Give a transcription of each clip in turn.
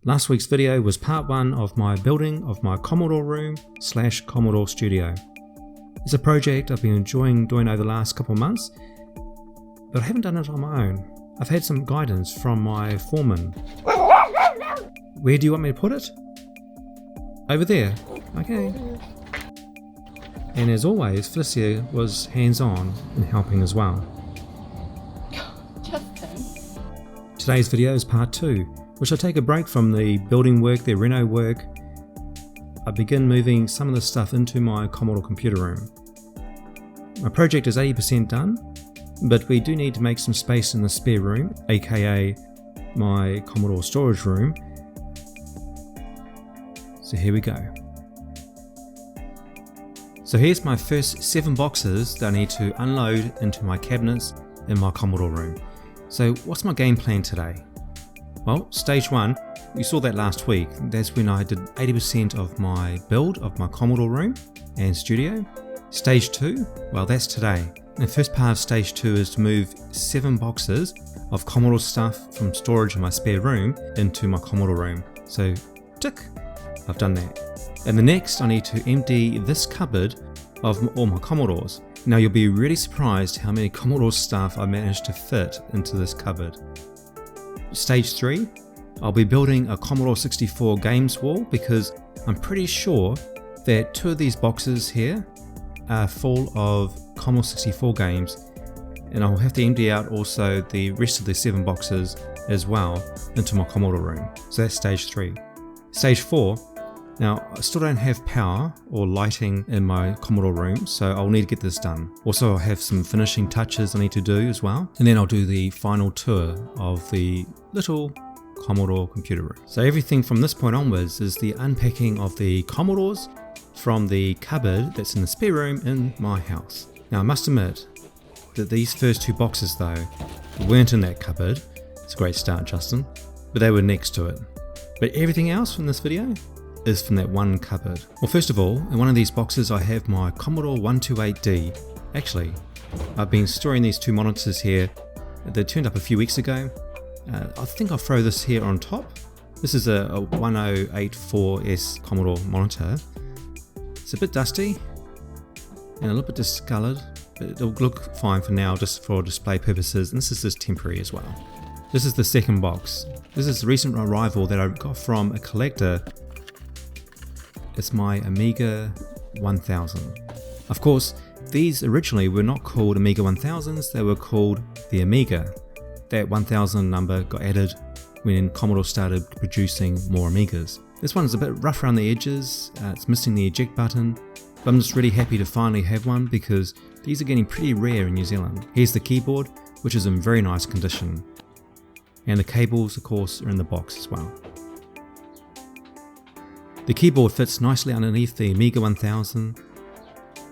Last week's video was part 1 of my building of my Commodore room / Commodore studio. It's a project I've been enjoying doing over the last couple of months, but I haven't done it on my own. I've had some guidance from my foreman. Where do you want me to put it? Over there. Okay. And as always, Felicia was hands-on in helping as well. Today's video is part 2, which I take a break from the building work, the reno work. I begin moving some of the stuff into my Commodore computer room. My project is 80% done, but we do need to make some space in the spare room, aka my Commodore storage room. So here we go. So here's my first 7 boxes that I need to unload into my cabinets in my Commodore room. So what's my game plan today? Well, stage 1, you saw that last week. That's when I did 80% of my build of my Commodore room and studio. Stage 2, well, that's today. The first part of stage 2 is to move 7 boxes of Commodore stuff from storage in my spare room into my Commodore room. So tick, I've done that. And the next I need to empty this cupboard of all my Commodores. Now you'll be really surprised how many Commodore stuff I managed to fit into this cupboard. Stage 3, I'll be building a Commodore 64 games wall because I'm pretty sure that 2 of these boxes here are full of Commodore 64 games, and I'll have to empty out also the rest of the 7 boxes as well into my Commodore room. So that's stage 3. Stage 4, now I still don't have power or lighting in my Commodore room, so I'll need to get this done. Also I'll have some finishing touches I need to do as well, and then I'll do the final tour of the little Commodore computer room. So everything from this point onwards is the unpacking of the Commodores from the cupboard that's in the spare room in my house. Now I must admit that these first 2 boxes though weren't in that cupboard. It's a great start, Justin, but they were next to it. But everything else from this video is from that one cupboard. Well, first of all, in one of these boxes I have my Commodore 128D. Actually, I've been storing these 2 monitors here. They turned up a few weeks ago. I think I'll throw this here on top. This is a 1084S Commodore monitor. It's a bit dusty and a little bit discolored, but it'll look fine for now just for display purposes, and this is just temporary as well. This is the second box. This is a recent arrival that I got from a collector. It's my Amiga 1000. Of course, these originally were not called Amiga 1000s, they were called the Amiga. That 1000 number got added when Commodore started producing more Amigas. This one's a bit rough around the edges, it's missing the eject button, but I'm just really happy to finally have one because these are getting pretty rare in New Zealand. Here's the keyboard, which is in very nice condition. And the cables, of course, are in the box as well. The keyboard fits nicely underneath the Amiga 1000,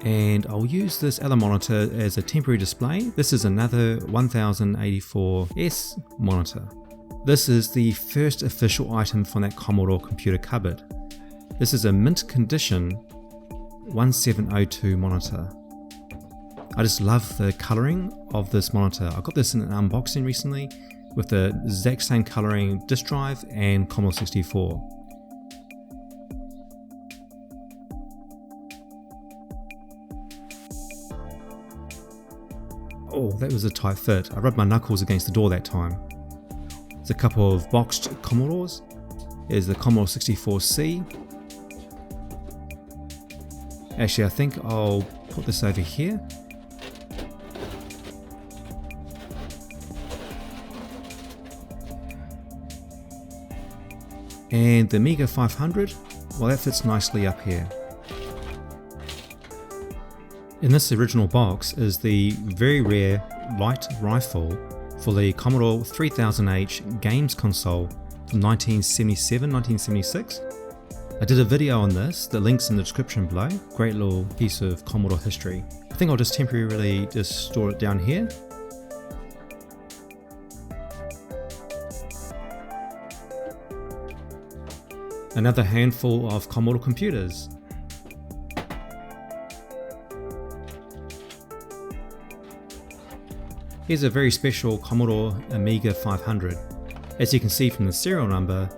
and I'll use this other monitor as a temporary display. This is another 1084S monitor. This is the first official item from that Commodore computer cupboard. This is a mint condition 1702 monitor. I just love the colouring of this monitor. I got this in an unboxing recently with the exact same colouring disk drive and Commodore 64. Oh, that was a tight fit. I rubbed my knuckles against the door that time. There's a couple of boxed Commodores. There's the Commodore 64C. Actually, I think I'll put this over here. And the Amiga 500, well, that fits nicely up here. In this original box is the very rare light rifle for the Commodore 3000H games console from 1977-1976. I did a video on this, the link's in the description below. Great little piece of Commodore history. I think I'll just temporarily just store it down here. Another handful of Commodore computers. Here's a very special Commodore Amiga 500. As you can see from the serial number,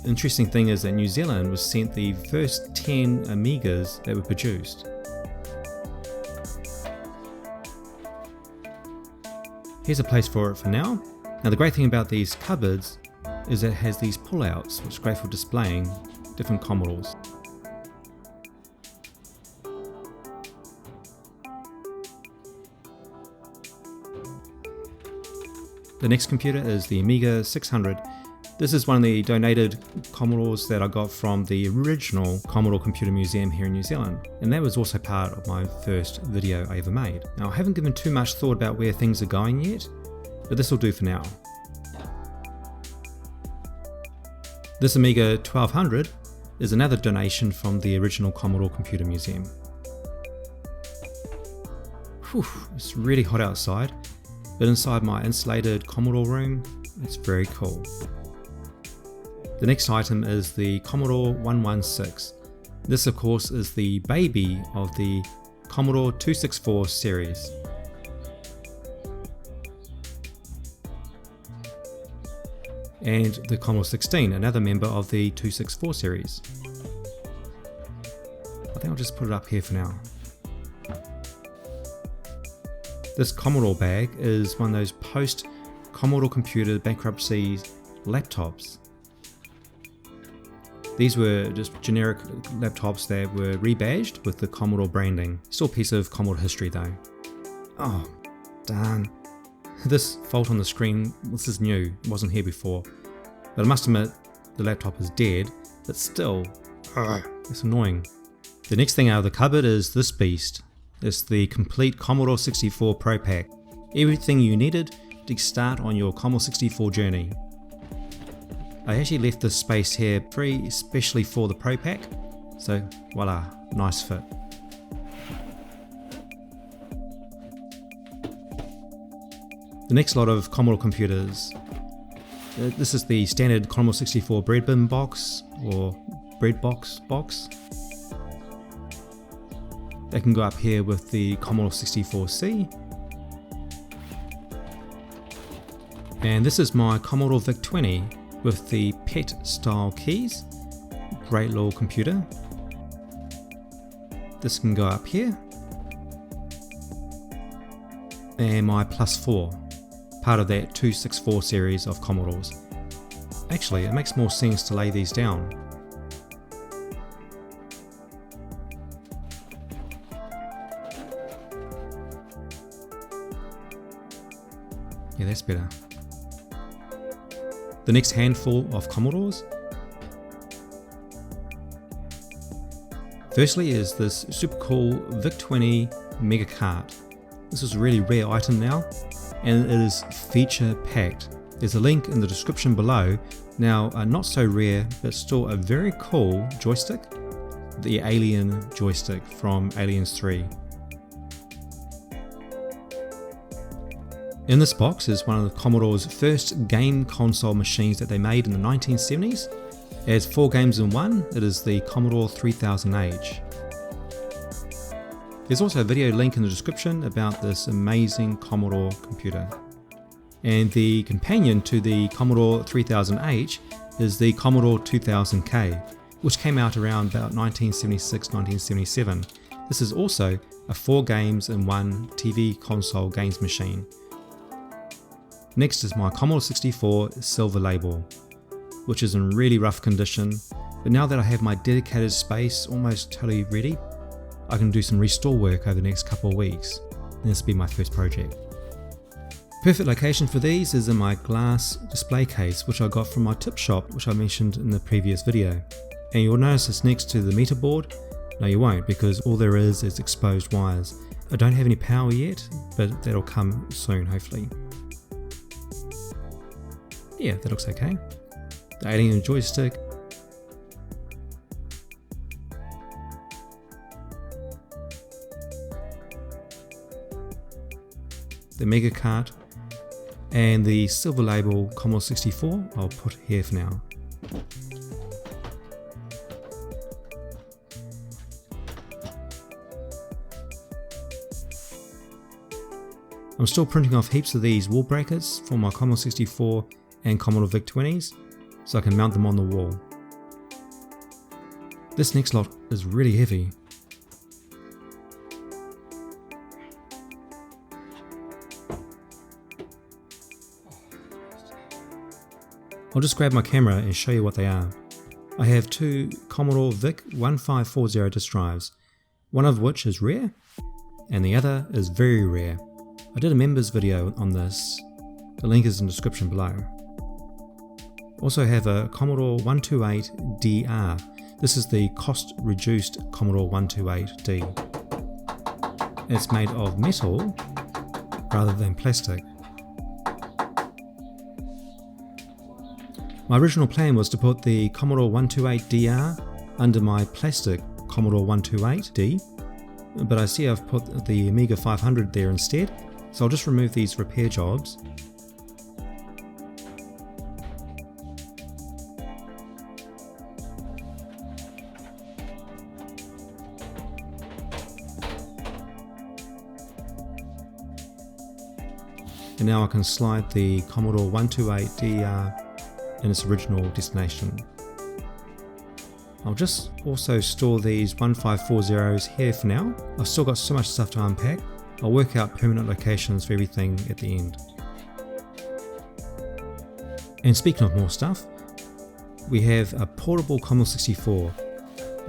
interesting thing is that New Zealand was sent the first 10 Amigas that were produced. Here's a place for it for now. Now the great thing about these cupboards is it has these pullouts, which are great for displaying different Commodores. The next computer is the Amiga 600. This is one of the donated Commodores that I got from the original Commodore Computer Museum here in New Zealand, and that was also part of my first video I ever made. Now I haven't given too much thought about where things are going yet, but this will do for now. This Amiga 1200 is another donation from the original Commodore Computer Museum. Whew, it's really hot outside, but inside my insulated Commodore room, it's very cool. The next item is the Commodore 116. This of course is the baby of the Commodore 264 series. And the Commodore 16, another member of the 264 series. I think I'll just put it up here for now. This Commodore bag is one of those post-Commodore computer bankruptcy laptops. These were just generic laptops that were rebadged with the Commodore branding. Still a piece of Commodore history though. Oh, darn. This fault on the screen, this is new, it wasn't here before. But I must admit, the laptop is dead, but still, it's annoying. The next thing out of the cupboard is this beast. It's the complete Commodore 64 Pro Pack. Everything you needed to start on your Commodore 64 journey. I actually left this space here free especially for the Pro Pack, so voila, nice fit. The next lot of Commodore computers. This is the standard Commodore 64 bread bin box or bread box. They can go up here with the Commodore 64C. And this is my Commodore VIC-20 with the PET style keys. Great little computer. This can go up here. And my Plus4, part of that 264 series of Commodores. Actually, it makes more sense to lay these down. Yeah, that's better. The next handful of Commodores. Firstly is this super cool VIC-20 Mega Cart. This is a really rare item now, and it is feature packed. There's a link in the description below. Now, not so rare, but still a very cool joystick. The Alien joystick from Aliens 3. In this box is one of the Commodore's first game console machines that they made in the 1970s. It has 4 games in one. It is the Commodore 3000H. There's also a video link in the description about this amazing Commodore computer. And the companion to the Commodore 3000H is the Commodore 2000K, which came out around about 1976-1977. This is also a 4 games in one TV console games machine. Next is my Commodore 64 Silver Label, which is in really rough condition, but now that I have my dedicated space almost totally ready, I can do some restore work over the next couple of weeks, and this will be my first project. Perfect location for these is in my glass display case, which I got from my tip shop, which I mentioned in the previous video. And you'll notice it's next to the meter board. No, you won't, because all there is exposed wires. I don't have any power yet, but that'll come soon, hopefully. Yeah, that looks okay. The Alien joystick. The Mega Cart. And the Silver Label Commodore 64 I'll put here for now. I'm still printing off heaps of these wall brackets for my Commodore 64 and Commodore VIC-20s, so I can mount them on the wall. This next lot is really heavy. I'll just grab my camera and show you what they are. I have two Commodore VIC 1540 disk drives, one of which is rare and the other is very rare. I did a members video on this, the link is in the description below. Also have a Commodore 128DR. This is the cost reduced Commodore 128D. It's made of metal rather than plastic. My original plan was to put the Commodore 128DR under my plastic Commodore 128D, but I see I've put the Amiga 500 there instead, so I'll just remove these repair jobs. And now I can slide the Commodore 128DR in its original destination. I'll just also store these 1540s here for now. I've still got so much stuff to unpack. I'll work out permanent locations for everything at the end. And speaking of more stuff, we have a portable Commodore 64.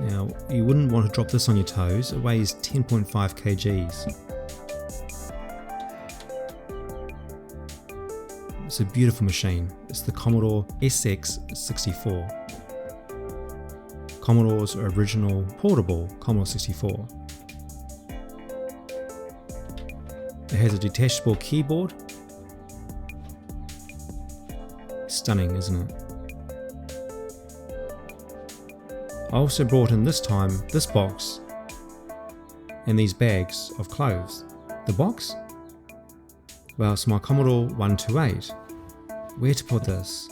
Now, you wouldn't want to drop this on your toes. It weighs 10.5 kgs. It's a beautiful machine. It's the Commodore SX64. Commodore's original portable Commodore 64. It has a detachable keyboard. Stunning, isn't it? I also brought in this time this box and these bags of clothes. The box? Well, it's my Commodore 128. Where to put this?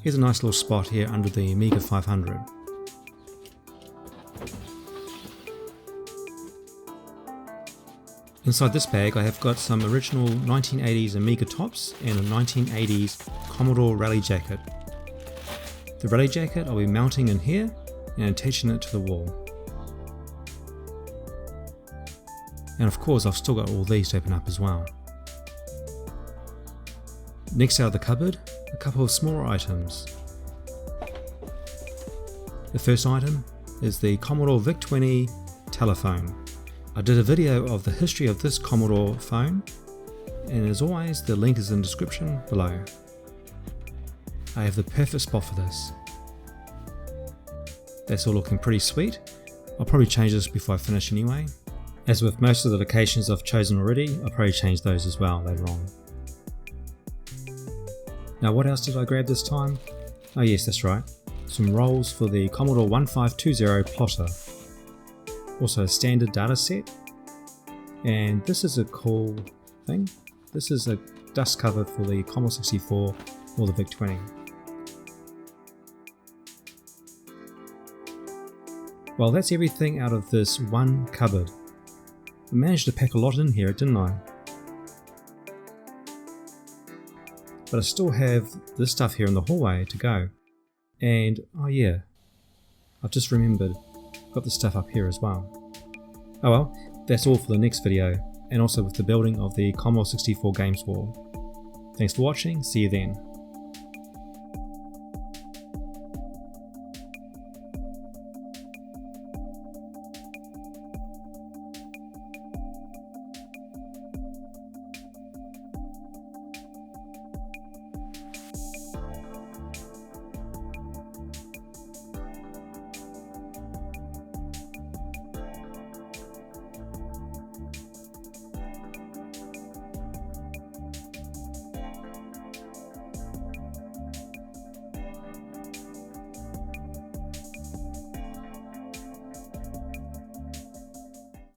Here's a nice little spot here under the Amiga 500. Inside this bag I have got some original 1980s Amiga tops and a 1980s Commodore Rally Jacket. The Rally Jacket I'll be mounting in here and attaching it to the wall. And of course I've still got all these to open up as well. Next out of the cupboard, a couple of smaller items. The first item is the Commodore VIC-20 telephone. I did a video of the history of this Commodore phone, and as always the link is in the description below. I have the perfect spot for this. That's all looking pretty sweet. I'll probably change this before I finish anyway. As with most of the locations I've chosen already, I'll probably change those as well later on. Now what else did I grab this time? Oh yes, that's right. Some rolls for the Commodore 1520 plotter. Also a standard data set. And this is a cool thing. This is a dust cover for the Commodore 64 or the VIC-20. Well, that's everything out of this one cupboard. I managed to pack a lot in here, didn't I? But I still have this stuff here in the hallway to go. And, oh yeah, I've just remembered, I've got this stuff up here as well. Oh well, that's all for the next video, and also with the building of the Commodore 64 games wall. Thanks for watching, see you then.